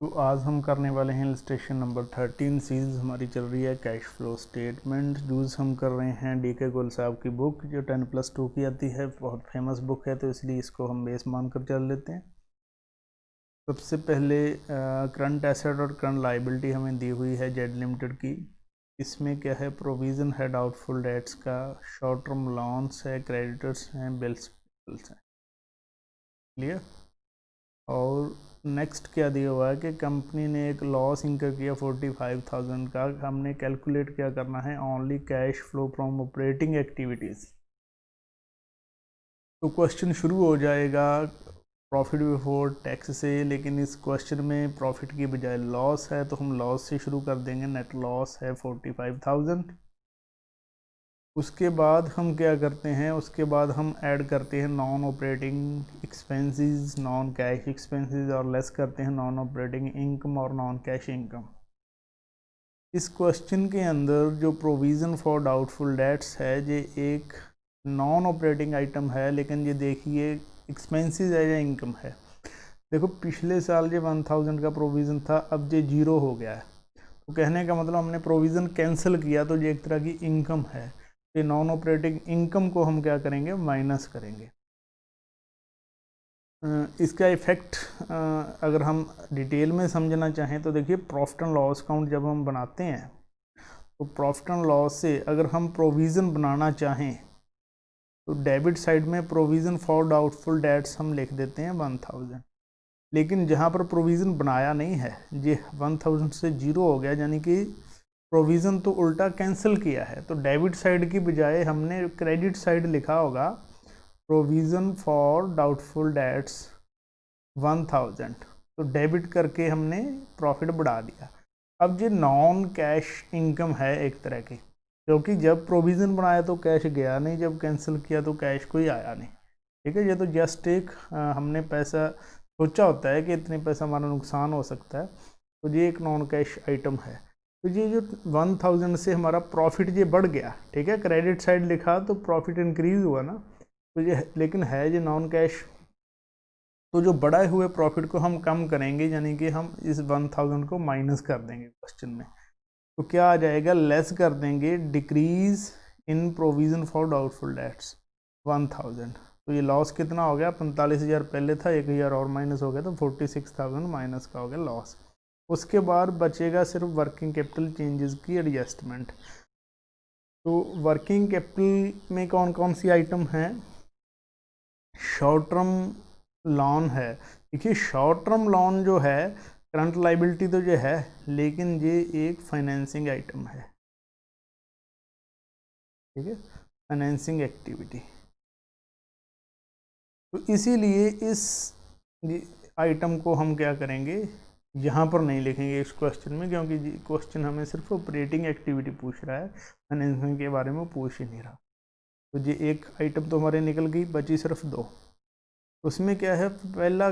तो आज हम करने वाले हैं इलस्ट्रेशन नंबर 13। सीरीज हमारी चल रही है कैश फ्लो स्टेटमेंट। यूज़ हम कर रहे हैं DK गोयल साहब की बुक जो 10+2 की आती है। बहुत फेमस बुक है तो इसलिए इसको हम बेस मानकर चल लेते हैं। सबसे पहले करंट एसेट और करंट लाइबिलिटी हमें दी हुई है जेड लिमिटेड की। इसमें क्या है, प्रोविज़न है डाउटफुल डेट्स का, शॉर्ट टर्म लोन्स है, क्रेडिटर्स हैं, बिल्स हैं। क्लियर। और नेक्स्ट क्या दिया हुआ है कि कंपनी ने एक लॉस इंकर किया 45,000 का। हमने कैलकुलेट क्या करना है, only cash flow from operating activities. तो क्वेश्चन शुरू हो जाएगा प्रॉफिट बिफोर टैक्स से, लेकिन इस क्वेश्चन में प्रॉफिट की बजाय लॉस है तो हम लॉस से शुरू कर देंगे। नेट लॉस है 45,000। उसके बाद हम क्या करते हैं, उसके बाद हम ऐड करते हैं non operating expenses, non cash expenses, और लेस करते हैं नॉन ऑपरेटिंग इनकम और नॉन कैश इनकम। इस क्वेश्चन के अंदर जो प्रोविज़न फॉर डाउटफुल डेट्स है ये एक नॉन ऑपरेटिंग आइटम है, लेकिन ये देखिए एक्सपेंसेस है या इनकम है। देखो पिछले साल ये 1000 का प्रोविज़न था, अब ये 0 हो गया है। तो कहने का मतलब हमने प्रोविज़न कैंसिल किया, तो ये एक तरह की इनकम है। ये नॉन ऑपरेटिंग इनकम को हम क्या करेंगे, माइनस करेंगे। इसका इफ़ेक्ट अगर हम डिटेल में समझना चाहें तो देखिए, प्रॉफिट एंड लॉस अकाउंट जब हम बनाते हैं तो प्रॉफिट एंड लॉस से अगर हम प्रोविज़न बनाना चाहें तो डेबिट साइड में प्रोविज़न फॉर डाउटफुल डेट्स हम लिख देते हैं 1000। लेकिन जहाँ पर प्रोविज़न बनाया नहीं है, ये 1000 से 0 हो गया, यानी कि प्रोविज़न तो उल्टा कैंसिल किया है। तो डेबिट साइड की बजाय हमने क्रेडिट साइड लिखा होगा प्रोविज़न फॉर डाउटफुल डेट्स 1000। तो डेबिट करके हमने प्रॉफिट बढ़ा दिया। अब ये नॉन कैश इनकम है एक तरह की, क्योंकि जब प्रोविज़न बनाया तो कैश गया नहीं, जब कैंसिल किया तो कैश कोई आया नहीं। ठीक है, ये तो जस्ट एक हमने पैसा सोचा होता है कि इतने पैसा हमारा नुकसान हो सकता है, तो ये एक नॉन कैश आइटम है। तो ये जो 1000 से हमारा प्रॉफिट ये बढ़ गया, ठीक है, क्रेडिट साइड लिखा तो प्रॉफिट इंक्रीज हुआ ना, तो ये लेकिन है ये नॉन कैश। तो जो बढ़ाए हुए प्रॉफिट को हम कम करेंगे, यानी कि हम इस 1000 को माइनस कर देंगे क्वेश्चन में। तो क्या आ जाएगा, लेस कर देंगे decrease in provision for doubtful debts 1000। तो ये लॉस कितना हो गया, 45,000 पहले था, 1000 और माइनस हो गया तो 46,000 माइनस का हो गया लॉस। उसके बाद बचेगा सिर्फ वर्किंग कैपिटल चेंजेस की एडजस्टमेंट। तो वर्किंग कैपिटल में कौन कौन सी आइटम हैं, शॉर्ट टर्म लोन है। देखिए शॉर्ट टर्म लोन जो है, करंट लाइबिलिटी तो जो है, लेकिन ये एक फाइनेंसिंग आइटम है। ठीक है, फाइनेंसिंग एक्टिविटी। तो इसीलिए इस आइटम को हम क्या करेंगे, यहाँ पर नहीं लिखेंगे इस क्वेश्चन में, क्योंकि क्वेश्चन हमें सिर्फ ऑपरेटिंग एक्टिविटी पूछ रहा है, फाइनेंसिंग के बारे में पूछ ही नहीं रहा। तो ये एक आइटम तो हमारे निकल गई, बची सिर्फ 2। उसमें क्या है, पहला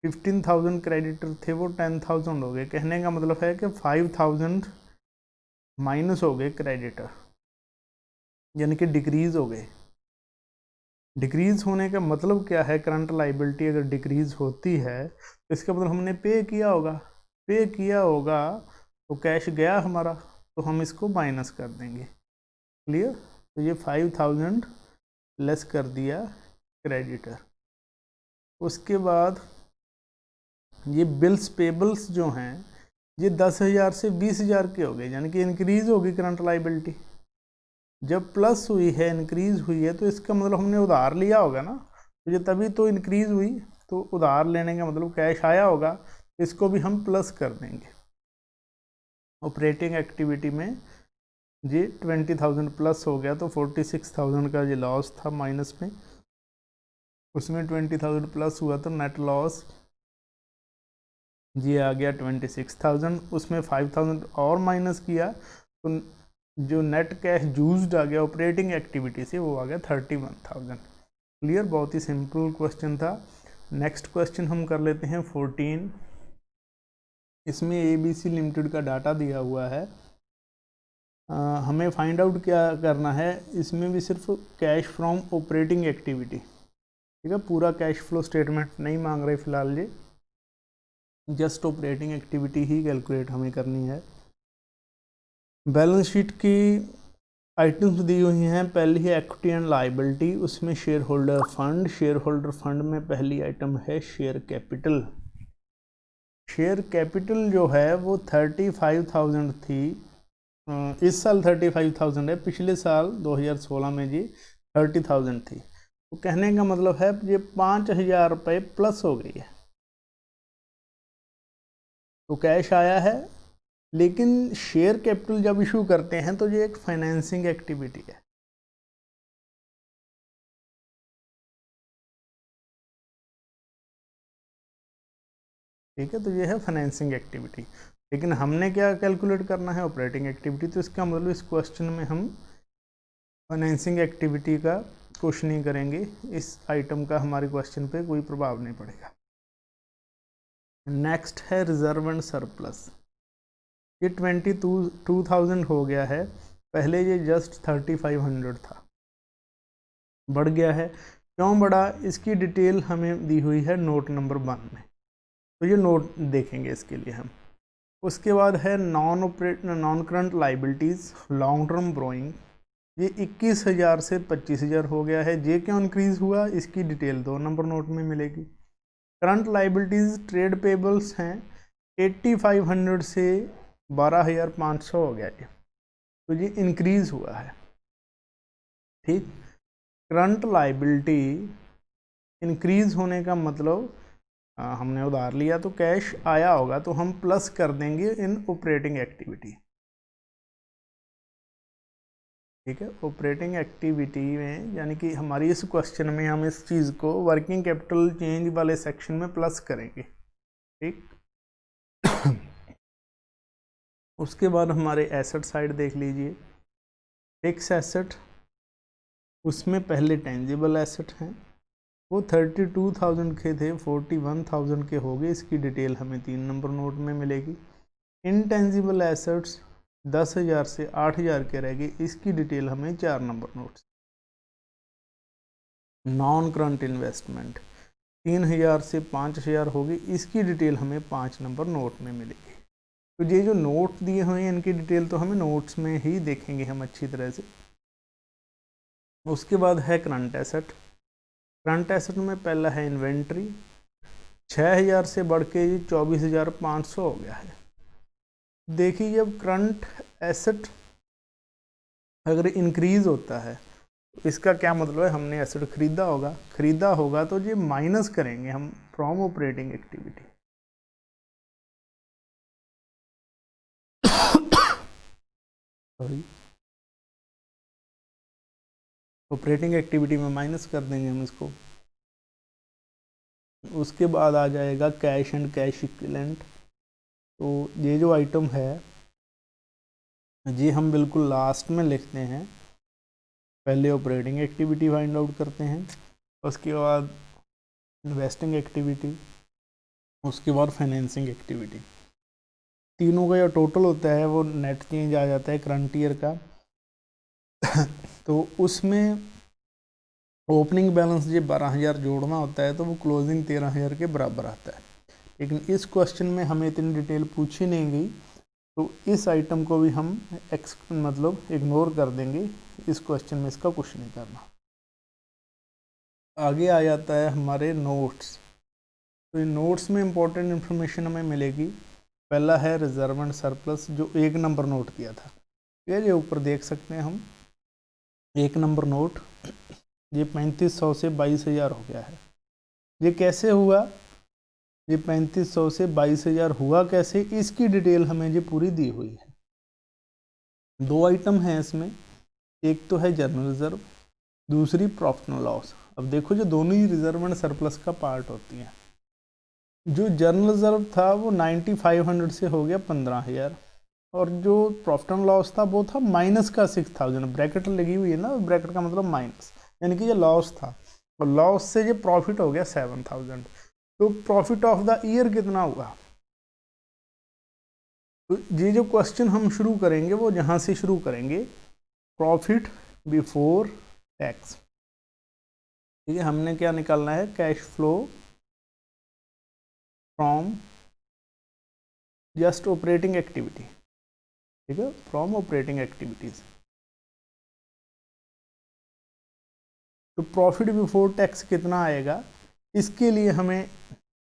15,000 क्रेडिटर थे, वो 10,000 हो गए। कहने का मतलब है कि 5,000 माइनस हो गए क्रेडिटर, यानी कि डिक्रीज हो गए। डिक्रीज होने का मतलब क्या है, करंट लाइबिलिटी अगर डिक्रीज होती है तो इसका मतलब हमने पे किया होगा। पे किया होगा तो कैश गया हमारा, तो हम इसको माइनस कर देंगे। क्लियर। तो ये 5,000 लेस कर दिया क्रेडिटर। उसके बाद ये बिल्स पेबल्स जो हैं, ये 10,000 से 20,000 के हो गए, यानी कि इंक्रीज होगी करंट लाइबिलिटी। जब प्लस हुई है, इंक्रीज हुई है, तो इसका मतलब हमने उधार लिया होगा ना, तो ये तभी तो इंक्रीज हुई। तो उधार लेने का मतलब कैश आया होगा, इसको भी हम प्लस कर देंगे। ऑपरेटिंग एक्टिविटी में ये 20,000 प्लस हो गया, तो 46,000 का ये लॉस था माइनस में, उसमें 20,000 प्लस हुआ तो नेट लॉस ये आ गया 26,000। उसमें 5,000 और माइनस किया तो जो नेट कैश यूज्ड आ गया ऑपरेटिंग एक्टिविटी से, वो आ गया 31,000। क्लियर, बहुत ही सिंपल क्वेश्चन था। नेक्स्ट क्वेश्चन हम कर लेते हैं 14। इसमें ABC लिमिटेड का डाटा दिया हुआ है। हमें फाइंड आउट क्या करना है, इसमें भी सिर्फ कैश फ्रॉम ऑपरेटिंग एक्टिविटी। ठीक है, पूरा कैश फ्लो स्टेटमेंट नहीं मांग रहे फिलहाल ये। जस्ट ऑपरेटिंग एक्टिविटी ही कैलकुलेट हमें करनी है। बैलेंस शीट की आइटम्स दी हुई हैं। पहली है इक्विटी एंड लायबिलिटी, उसमें share holder fund. Share holder fund में पहली आइटम है शेयर कैपिटल। शेयर कैपिटल जो है वो 35,000 थी। इस साल 35,000 है, पिछले साल 2016 में जी 30,000 थी। तो कहने का मतलब है ये 5,000 रुपये प्लस हो गई है। तो कैश आया है, लेकिन शेयर कैपिटल जब इशू करते हैं तो ये एक फाइनेंसिंग एक्टिविटी है। ठीक है, तो ये है फाइनेंसिंग एक्टिविटी। लेकिन हमने क्या कैलकुलेट करना है, ऑपरेटिंग एक्टिविटी। तो इसका मतलब इस क्वेश्चन में हम फाइनेंसिंग एक्टिविटी का कुछ नहीं करेंगे। इस आइटम का हमारे क्वेश्चन पे कोई प्रभाव नहीं पड़ेगा। नेक्स्ट है रिजर्व एंड सरप्लस। ये 22,000 हो गया है, पहले ये जस्ट 3,500 था, बढ़ गया है। क्यों बढ़ा, इसकी डिटेल हमें दी हुई है नोट नंबर 1 में। तो ये नोट देखेंगे इसके लिए हम। उसके बाद है non current liabilities, long term ब्रोइंग। ये 21,000 से 25,000 हो गया है। ये क्यों इंक्रीज़ हुआ, इसकी डिटेल 2 नंबर नोट में मिलेगी। करंट लाइबिलिटीज़ ट्रेड पेबल्स हैं, 8,500 से 12,500 हो गया ये, तो ये इंक्रीज़ हुआ है। ठीक, करंट लाइबिलिटी इंक्रीज़ होने का मतलब हमने उधार लिया तो कैश आया होगा, तो हम प्लस कर देंगे इन ऑपरेटिंग एक्टिविटी। ठीक है, ऑपरेटिंग एक्टिविटी में यानी कि हमारी इस क्वेश्चन में हम इस चीज़ को वर्किंग कैपिटल चेंज वाले सेक्शन में प्लस करेंगे। ठीक उसके बाद हमारे एसेट साइड देख लीजिए। फिक्स एसेट, उसमें पहले टेंजिबल एसेट हैं, वो 32,000 के थे, 41,000 के हो गए। इसकी डिटेल हमें 3 नंबर नोट में मिलेगी। इनटेंजिबल एसेट्स 10,000 से 8,000 के रह गए, इसकी डिटेल हमें 4 number note. Non current investment 3,000 से 5,000 होगी, इसकी डिटेल हमें 5 नंबर नोट में मिलेगी। तो ये जो नोट दिए हुए हैं इनकी डिटेल तो हमें नोट्स में ही देखेंगे हम अच्छी तरह से। उसके बाद है करंट एसेट। करंट एसेट में पहला है इन्वेंट्री, 6,000 से बढ़ के 24,500 हो गया है। देखिए, जब करंट एसेट अगर इंक्रीज होता है तो इसका क्या मतलब है, हमने एसेट खरीदा होगा तो ये माइनस करेंगे हम from operating activity. Sorry, operating activity में माइनस कर देंगे हम इसको। उसके बाद आ जाएगा कैश एंड कैश इक्विवेलेंट। तो ये जो आइटम है ये हम बिल्कुल लास्ट में लिखते हैं। पहले ऑपरेटिंग एक्टिविटी फाइंड आउट करते हैं, उसके बाद इन्वेस्टिंग एक्टिविटी, उसके बाद फाइनेंसिंग एक्टिविटी। तीनों का जो टोटल होता है वो नेट चेंज आ जाता है करंट ईयर का। तो उसमें ओपनिंग बैलेंस जब 12,000 जोड़ना होता है तो वो क्लोजिंग 13,000 के बराबर आता है। लेकिन इस क्वेश्चन में हमें इतनी डिटेल पूछी नहीं गई, तो इस आइटम को भी हम मतलब इग्नोर कर देंगे। इस क्वेश्चन में इसका कुछ नहीं करना। आगे आ जाता है हमारे नोट्स। तो इन नोट्स में इंपॉर्टेंट इन्फॉर्मेशन हमें मिलेगी। पहला है रिजर्व एंड सरप्लस, जो 1 नंबर नोट दिया था। ये ऊपर देख सकते हैं हम 1 नंबर नोट, ये 3,500 से 22,000 हो गया है। ये कैसे हुआ, ये 3,500 से 22,000 हुआ कैसे, इसकी डिटेल हमें ये पूरी दी हुई है। 2 आइटम हैं इसमें, एक तो है जनरल रिजर्व, दूसरी प्रॉफिट एंड लॉस। अब देखो, जो दोनों ही रिजर्व एंड सरप्लस का पार्ट होती हैं। जो जनरल रिजर्व था वो 9,500 से हो गया 15,000, और जो प्रॉफिट एंड लॉस था वो था माइनस का 6,000। ब्रैकेट लगी हुई है ना, ब्रैकेट का मतलब माइनस, यानी कि ये लॉस था, और लॉस से ये प्रॉफिट हो गया 7,000। तो प्रॉफिट ऑफ द ईयर कितना हुआ। तो ये जो क्वेश्चन हम शुरू करेंगे वो यहाँ से शुरू करेंगे, प्रॉफिट बिफोर टैक्स। ठीक है, हमने क्या निकालना है, cash flow from just operating activity, ठीक है, फ्रॉम ऑपरेटिंग एक्टिविटीज। तो प्रॉफिट बिफोर टैक्स कितना आएगा, इसके लिए हमें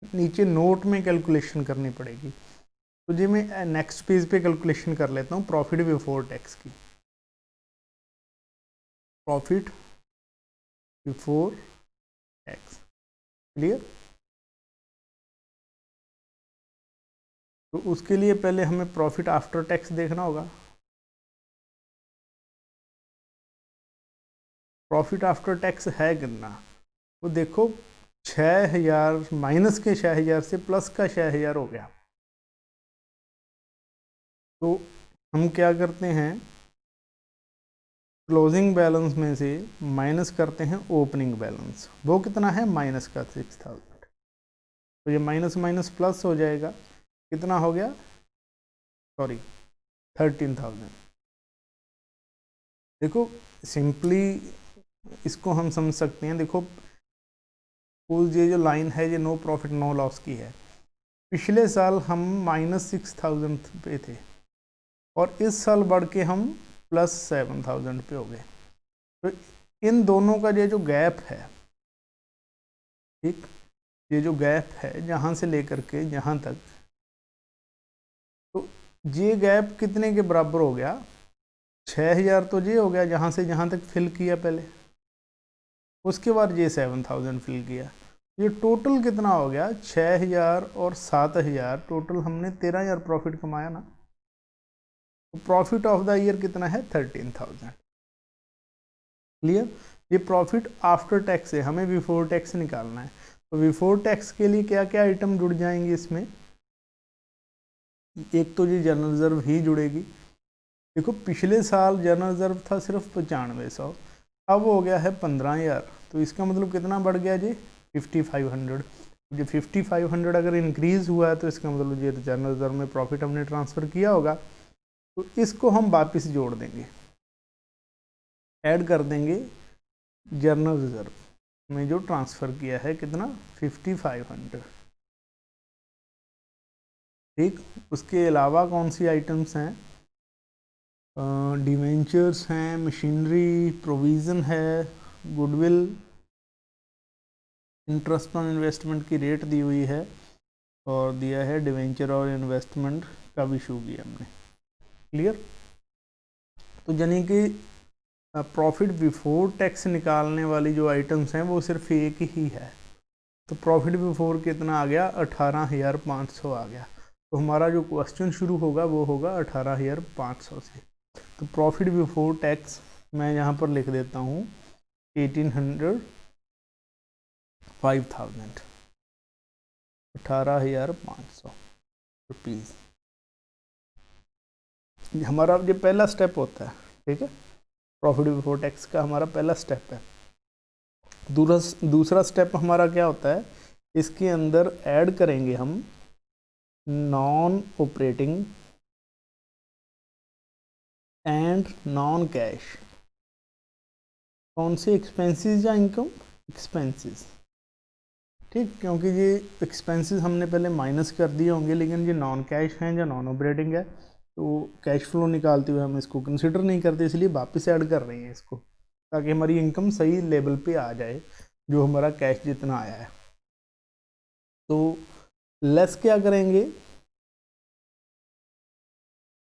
नीचे नोट में कैलकुलेशन करनी पड़ेगी। तो जी मैं नेक्स्ट पेज पे कैलकुलेशन कर लेता हूँ प्रॉफिट बिफोर टैक्स की। Profit before tax, clear. तो उसके लिए पहले हमें प्रॉफिट आफ्टर टैक्स देखना होगा। प्रॉफिट आफ्टर टैक्स है कितना, तो देखो 6000 माइनस के 6000 से प्लस का 6000 हो गया। तो हम क्या करते हैं, क्लोजिंग बैलेंस में से माइनस करते हैं ओपनिंग बैलेंस, वो कितना है माइनस का 6000। तो ये माइनस माइनस प्लस हो जाएगा, कितना हो गया, सॉरी 13000। देखो सिंपली इसको हम समझ सकते हैं। देखो ये जो लाइन है ये नो प्रॉफिट नो लॉस की है। पिछले साल हम -6000 पे थे और इस साल बढ़ के हम +7000 पे हो गए। तो इन दोनों का ये जो गैप है, ठीक, ये जो गैप है जहाँ से लेकर के यहाँ तक, तो ये गैप कितने के बराबर हो गया, 6000 तो ये हो गया जहाँ से जहाँ तक फिल किया पहले, उसके बाद ये 7000 फिल किया। ये टोटल कितना हो गया, 6000 और 7000, टोटल हमने 13000 प्रॉफिट कमाया ना। तो प्रॉफिट ऑफ द ईयर कितना है, 13000, क्लियर। ये प्रॉफिट आफ्टर टैक्स है, हमें बिफोर टैक्स निकालना है। तो बिफोर टैक्स के लिए क्या क्या आइटम जुड़ जाएंगे इसमें, एक तो ये जनरल रिजर्व ही जुड़ेगी। देखो पिछले साल जनरल रिजर्व था सिर्फ 9500, अब हो गया है 15000। तो इसका मतलब कितना बढ़ गया जी, 5500। जो 5500 अगर इंक्रीज हुआ है तो इसका मतलब ये जनरल रिजर्व में प्रॉफिट हमने ट्रांसफ़र किया होगा। तो इसको हम वापस जोड़ देंगे, ऐड कर देंगे जनरल रिजर्व में जो ट्रांसफ़र किया है, कितना 5500, ठीक। उसके अलावा कौन सी आइटम्स हैं, डिवेंचर्स हैं, मशीनरी, प्रोविज़न है, गुडविल, इंटरेस्ट ऑन इन्वेस्टमेंट की रेट दी हुई है और दिया है डिवेंचर और इन्वेस्टमेंट का भी इशू किया हमने, क्लियर। तो यानी कि प्रॉफिट बिफोर टैक्स निकालने वाली जो आइटम्स हैं वो सिर्फ एक ही है। तो प्रॉफिट बिफोर कितना आ गया, 18500 आ गया। तो हमारा जो क्वेश्चन शुरू होगा वो होगा 18500 से। तो प्रॉफिट बिफोर टैक्स मैं यहाँ पर लिख देता हूँ 1800, 5000, 18500 रुपीज़। हमारा ये पहला स्टेप होता है, ठीक है, प्रॉफिट बिफोर टैक्स का हमारा पहला स्टेप है। दूसरा स्टेप हमारा क्या होता है, इसके अंदर ऐड करेंगे हम non operating and non cash, कौन से एक्सपेंसेस या इनकम, एक्सपेंसेस, ठीक, क्योंकि ये एक्सपेंसेस हमने पहले माइनस कर दिए होंगे, लेकिन ये नॉन कैश हैं या नॉन ऑपरेटिंग है, तो कैश फ्लो निकालते हुए हम इसको कंसिडर नहीं करते, इसलिए वापस ऐड कर रहे हैं इसको, ताकि हमारी इनकम सही लेवल पे आ जाए जो हमारा कैश जितना आया है। तो लेस क्या करेंगे,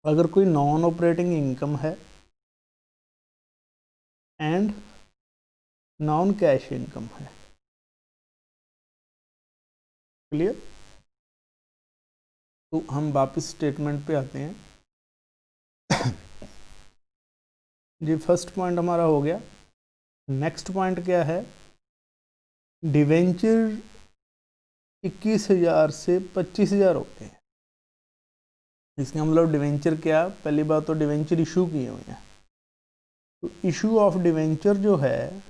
अगर कोई नॉन ऑपरेटिंग इनकम है एंड नॉन कैश इनकम है, क्लियर। तो हम वापस स्टेटमेंट पे आते हैं। जी फर्स्ट पॉइंट हमारा हो गया। नेक्स्ट पॉइंट क्या है, डिवेंचर 21000 से 25000 हो गए। इसका मतलब डिवेंचर क्या, पहली बात तो डिवेंचर इशू किए हुए हैं। तो इशू ऑफ डिवेंचर जो है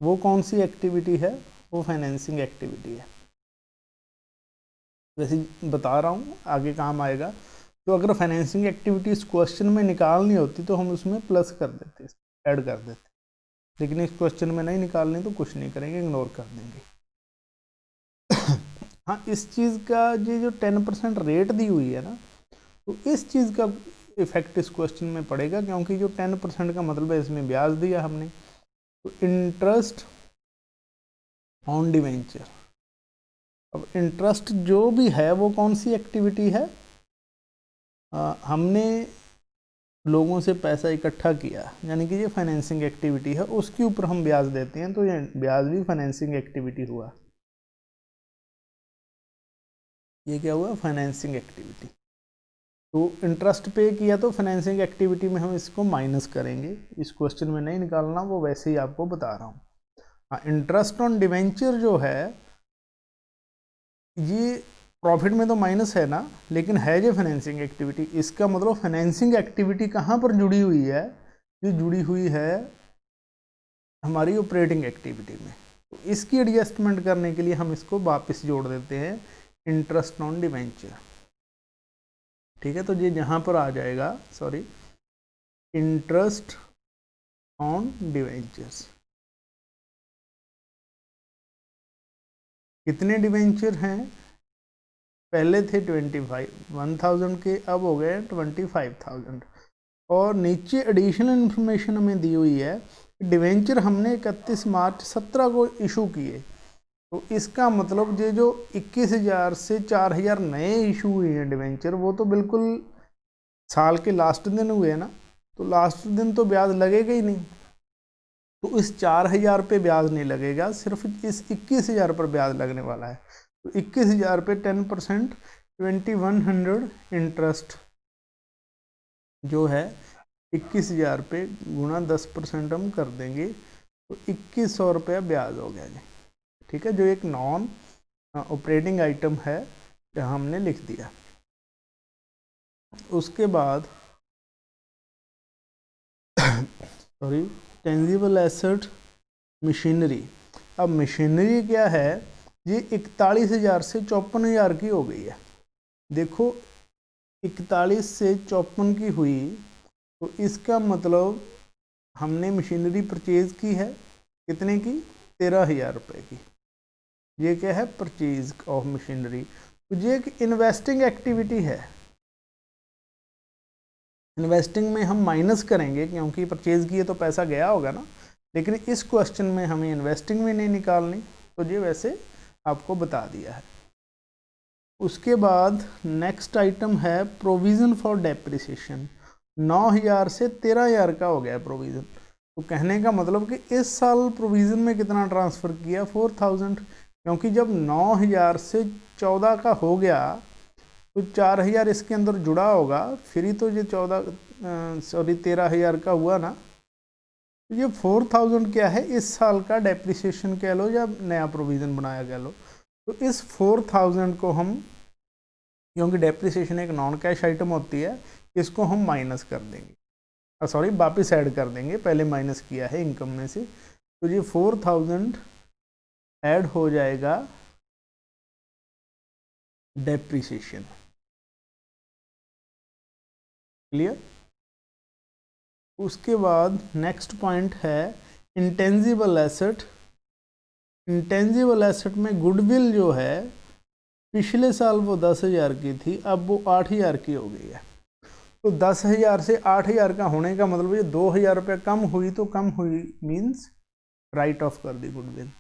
वो कौन सी एक्टिविटी है, वो फाइनेंसिंग एक्टिविटी है। वैसे बता रहा हूँ आगे काम आएगा। तो अगर फाइनेंसिंग एक्टिविटीज क्वेश्चन में निकालनी होती तो हम उसमें प्लस कर देते, ऐड कर देते, लेकिन इस क्वेश्चन में नहीं निकालनी तो कुछ नहीं करेंगे, इग्नोर कर देंगे। हाँ, इस चीज़ का ये जो 10% रेट दी हुई है ना, तो इस चीज़ का इफेक्ट इस क्वेश्चन में पड़ेगा, क्योंकि जो 10% का मतलब है इसमें ब्याज दिया हमने। तो इंटरेस्ट ऑन डिवेंचर, अब इंटरेस्ट जो भी है वो कौन सी एक्टिविटी है, हमने लोगों से पैसा इकट्ठा किया, यानी कि ये फाइनेंसिंग एक्टिविटी है, उसके ऊपर हम ब्याज देते हैं, तो ये ब्याज भी फाइनेंसिंग एक्टिविटी हुआ। ये क्या हुआ, फाइनेंसिंग एक्टिविटी। तो इंटरेस्ट पे किया तो फाइनेंसिंग एक्टिविटी में हम इसको माइनस करेंगे, इस क्वेश्चन में नहीं निकालना, वो वैसे ही आपको बता रहा हूँ। हाँ, इंटरेस्ट ऑन डिवेंचर जो है ये प्रॉफिट में तो माइनस है ना, लेकिन है जो फाइनेंसिंग एक्टिविटी, इसका मतलब फाइनेंसिंग एक्टिविटी कहाँ पर जुड़ी हुई है, ये जुड़ी हुई है हमारी ऑपरेटिंग एक्टिविटी में। तो इसकी एडजस्टमेंट करने के लिए हम इसको वापस जोड़ देते हैं इंटरेस्ट ऑन डिवेंचर। ठीक है, तो ये यहाँ पर आ जाएगा, सॉरी, इंटरेस्ट ऑन डिवेंचर्स। कितने डिवेंचर हैं, पहले थे 1000 के, अब हो गए 25,000। और नीचे एडिशनल इन्फॉर्मेशन हमें दी हुई है, डिवेंचर हमने 31 मार्च 17 को इशू किए, तो इसका मतलब ये जो 21,000 से 4,000 नए इशू हुए हैं डिवेंचर, वो तो बिल्कुल साल के लास्ट दिन हुए ना, तो लास्ट दिन तो ब्याज लगेगा ही नहीं, तो इस 4,000 पे ब्याज नहीं लगेगा, सिर्फ इस 21,000 पर ब्याज लगने वाला है। तो 21,000 पे 10% 2100 इंटरेस्ट जो है 21,000 पे गुणा 10% हम कर देंगे, तो 2,100 रुपया ब्याज हो गया जी। ठीक है, जो एक नॉन ऑपरेटिंग आइटम है जहाँ हमने लिख दिया। उसके बाद सॉरी, टेंजिबल एसेट मशीनरी। अब मशीनरी क्या है, ये 41,000 से 54,000 की हो गई है। देखो 41 से 54 की हुई, तो इसका मतलब हमने मशीनरी परचेज की है कितने की, 13,000 रुपये की। ये क्या है, परचेज ऑफ मशीनरी। तो ये एक इन्वेस्टिंग एक्टिविटी है, इन्वेस्टिंग में हम माइनस करेंगे क्योंकि परचेज किए तो पैसा गया होगा ना, लेकिन इस क्वेश्चन में हमें इन्वेस्टिंग में नहीं निकालनी, तो ये वैसे आपको बता दिया है। उसके बाद नेक्स्ट आइटम है प्रोविज़न फॉर डेप्रिसिएशन। 9,000 से 13,000 का हो गया प्रोविज़न। तो कहने का मतलब कि इस साल प्रोविज़न में कितना ट्रांसफ़र किया, 4,000, क्योंकि जब 9,000 से 14 का हो गया तो 4,000 इसके अंदर जुड़ा होगा, फिर ही तो ये 13,000 का हुआ ना। ये 4,000 क्या है, इस साल का डेप्रिसिएशन कह लो या नया प्रोविज़न बनाया कह लो। तो इस 4,000 को हम, क्योंकि डेप्रिसिएशन एक नॉन कैश आइटम होती है, इसको हम माइनस कर देंगे, सॉरी वापस ऐड कर देंगे, पहले माइनस किया है इनकम में से, तो ये 4,000 ऐड हो जाएगा डेप्रिसिएशन। क्लियर। उसके बाद नेक्स्ट पॉइंट है इंटेंजिबल एसेट। इंटेंजिबल एसेट में गुडविल जो है, पिछले साल वो 10,000 की थी, अब वो 8,000 की हो गई है। तो 10,000 से 8,000 का होने का मतलब ये 2,000 रुपये कम हुई, तो कम हुई मीन्स राइट ऑफ कर दी गुडविल।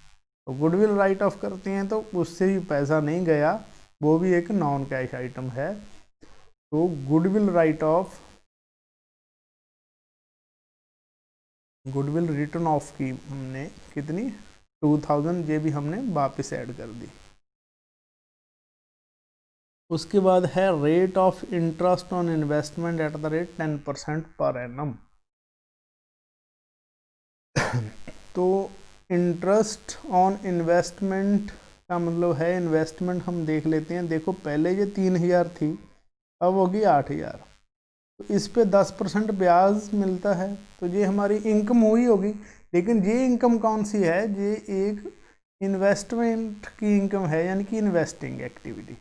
तो गुडविल राइट ऑफ करते हैं तो उससे भी पैसा नहीं गया, वो भी एक नॉन कैश आइटम है। तो goodwill right of, goodwill return of की हमने कितनी, 2,000, ये भी हमने वापस ऐड कर दी। उसके बाद है rate of interest on investment at the rate 10% per annum. तो इंटरेस्ट ऑन इन्वेस्टमेंट का मतलब है, इन्वेस्टमेंट हम देख लेते हैं। देखो पहले ये 3,000 थी, अब होगी 8,000, तो इस पे 10% ब्याज मिलता है, तो ये हमारी इनकम हुई होगी। लेकिन ये इनकम कौन सी है, ये एक इन्वेस्टमेंट की इनकम है, यानी कि इन्वेस्टिंग एक्टिविटी।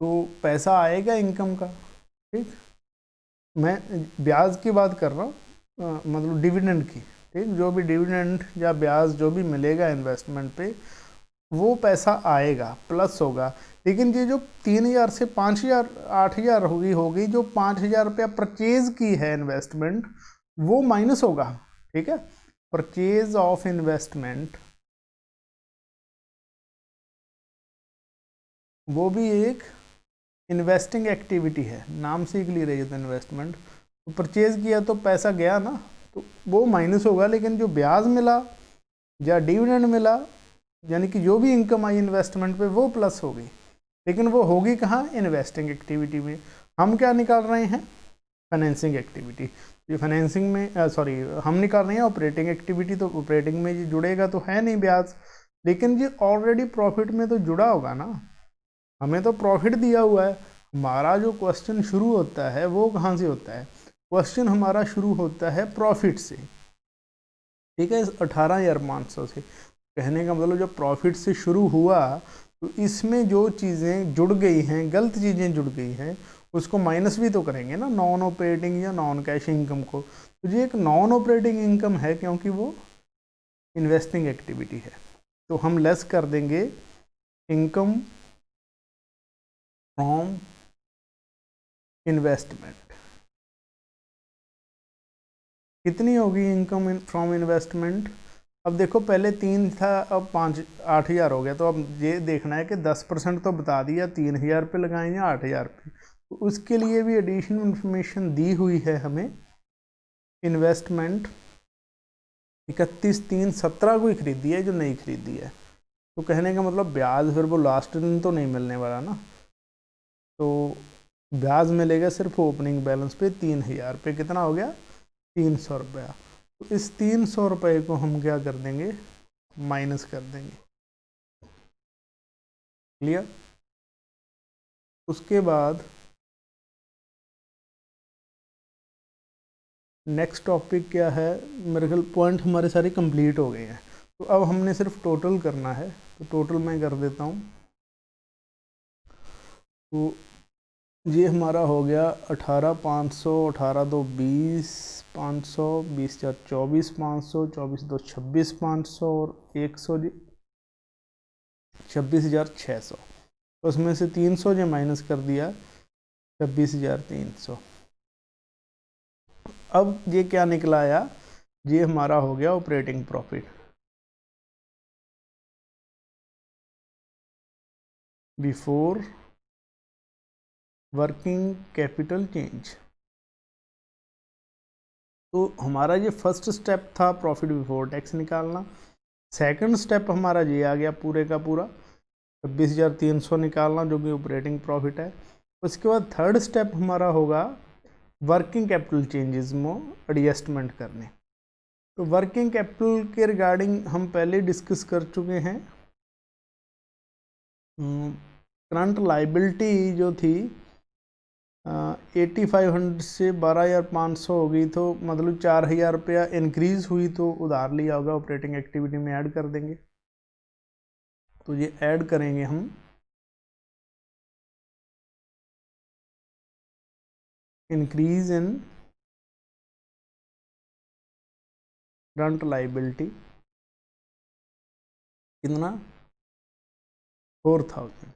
तो पैसा आएगा इनकम का, ठीक। मैं ब्याज की बात कर रहा हूँ, मतलब डिविडेंड की, ठीक, जो भी डिविडेंड या ब्याज जो भी मिलेगा इन्वेस्टमेंट पे वो पैसा आएगा, प्लस होगा। लेकिन ये जो 3,000 से 5,000 8,000 होगी जो 5,000 रुपया परचेज की है इन्वेस्टमेंट, वो माइनस होगा। ठीक है, परचेज ऑफ इन्वेस्टमेंट वो भी एक इन्वेस्टिंग एक्टिविटी है, नाम से ही क्लियर है ये तो इन्वेस्टमेंट। तो परचेज किया तो पैसा गया ना, तो वो माइनस होगा। लेकिन जो ब्याज मिला या डिविडेंड मिला, यानी कि जो भी इनकम आई इन्वेस्टमेंट पे, वो प्लस होगी। लेकिन वो होगी कहाँ? इन्वेस्टिंग एक्टिविटी में। हम क्या निकाल रहे हैं? Financing activity. ये फाइनेंसिंग में हम निकाल रहे हैं ऑपरेटिंग एक्टिविटी, तो ऑपरेटिंग में ये जुड़ेगा तो है नहीं ब्याज, लेकिन ये ऑलरेडी प्रॉफिट में तो जुड़ा होगा ना, हमें तो प्रॉफिट दिया हुआ है। हमारा जो क्वेश्चन शुरू होता है वो कहाँ से होता है? क्वेश्चन हमारा शुरू होता है प्रॉफिट से। ठीक है, 18,500 से। कहने का मतलब जब प्रॉफिट से शुरू हुआ तो इसमें जो चीज़ें जुड़ गई हैं, गलत चीज़ें जुड़ गई हैं, उसको माइनस भी तो करेंगे ना, नॉन ऑपरेटिंग या नॉन कैश इनकम को। तो ये एक नॉन ऑपरेटिंग इनकम है क्योंकि वो इन्वेस्टिंग एक्टिविटी है। तो हम लेस कर देंगे इनकम फ्रॉम इन्वेस्टमेंट। कितनी होगी इनकम फ्रॉम इन्वेस्टमेंट? अब देखो पहले 3 था, अब 8,000 हो गया। तो अब ये देखना है कि 10% तो बता दिया, 3,000 पे लगाएं या 8,000 पे। तो उसके लिए भी एडिशनल इंफॉर्मेशन दी हुई है हमें। इन्वेस्टमेंट 31/3/17 को ही खरीदी है, जो नहीं खरीदी है। तो कहने का मतलब ब्याज फिर वो लास्ट दिन तो नहीं मिलने वाला ना, तो ब्याज मिलेगा सिर्फ ओपनिंग बैलेंस पे 3,000 पे। कितना हो गया? 300 रुपया। तो इस 300 रुपये को हम क्या कर देंगे? माइनस कर देंगे। क्लियर? उसके बाद नेक्स्ट टॉपिक क्या है? मेरे ख्याल पॉइंट हमारे सारे कंप्लीट हो गए हैं। तो अब हमने सिर्फ टोटल करना है, तो टोटल मैं कर देता हूँ। तो ये हमारा हो गया 18,500, 18,2 20, 500, 20,000 24,500, 24,2 26,500 और 100 जी 26,600। तो उसमें से 300 जो माइनस कर दिया, 26,300। अब ये क्या निकला आया? ये हमारा हो गया operating profit before working capital change. तो हमारा ये फर्स्ट स्टेप था प्रॉफिट बिफोर टैक्स निकालना। सेकंड स्टेप हमारा ये आ गया पूरे का पूरा 26,300 निकालना, जो कि ऑपरेटिंग प्रॉफिट है। उसके बाद थर्ड स्टेप हमारा होगा वर्किंग कैपिटल चेंजेस में एडजस्टमेंट करने। तो वर्किंग कैपिटल के रिगार्डिंग हम पहले डिस्कस कर चुके हैं। करंट लाइबिलिटी जो थी 8,500 से 12,500 हो गई, तो मतलब 4,000 रुपया इंक्रीज हुई, तो उधार लिया होगा ऑपरेटिंग एक्टिविटी में ऐड कर देंगे। तो ये ऐड करेंगे हम इंक्रीज इन करंट लाइबिलिटी। कितना? 4,000।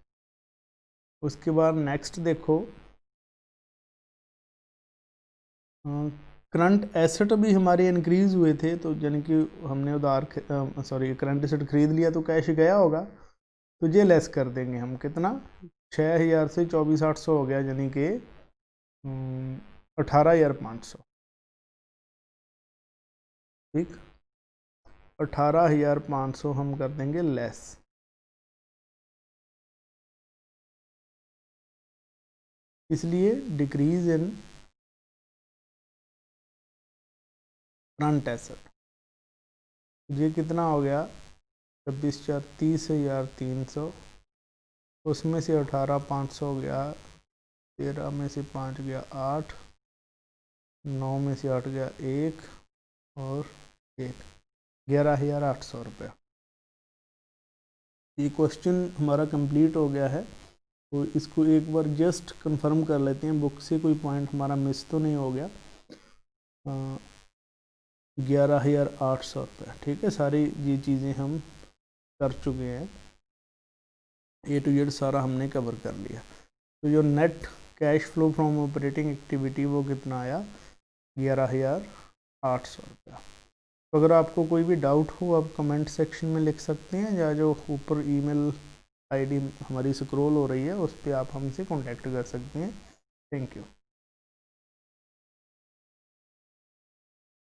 उसके बाद नेक्स्ट देखो, करंट एसेट भी हमारे इंक्रीज हुए थे, तो यानी कि हमने उधार करंट एसेट खरीद लिया तो कैश गया होगा, तो ये लेस कर देंगे हम। कितना? 6,000 से 24,800 हो गया, यानी कि 18,500। ठीक, 18,500 हम कर देंगे लेस। इसलिए डिक्रीज इन करंट एसेट। ये कितना हो गया? 26,4 30,300। उसमें से 18,500 हो गया, 13 में से 5 गया 8, 9 में से 8 गया 1 और 1, 11,800 रुपया। ये क्वेश्चन हमारा कंप्लीट हो गया है। तो इसको एक बार जस्ट कंफर्म कर लेते हैं, बुक से कोई पॉइंट हमारा मिस तो नहीं हो गया। 11,800 रुपये। ठीक है, सारी ये चीज़ें हम कर चुके हैं, ए टू जेड सारा हमने कवर कर लिया। तो जो net cash flow from operating activity वो कितना आया, 11,800 रुपया। तो अगर आपको कोई भी डाउट हो आप कमेंट सेक्शन में लिख सकते हैं, या जो ऊपर ईमेल आईडी हमारी स्क्रॉल हो रही है उस पर आप हमसे कांटेक्ट कर सकते हैं। Thank you.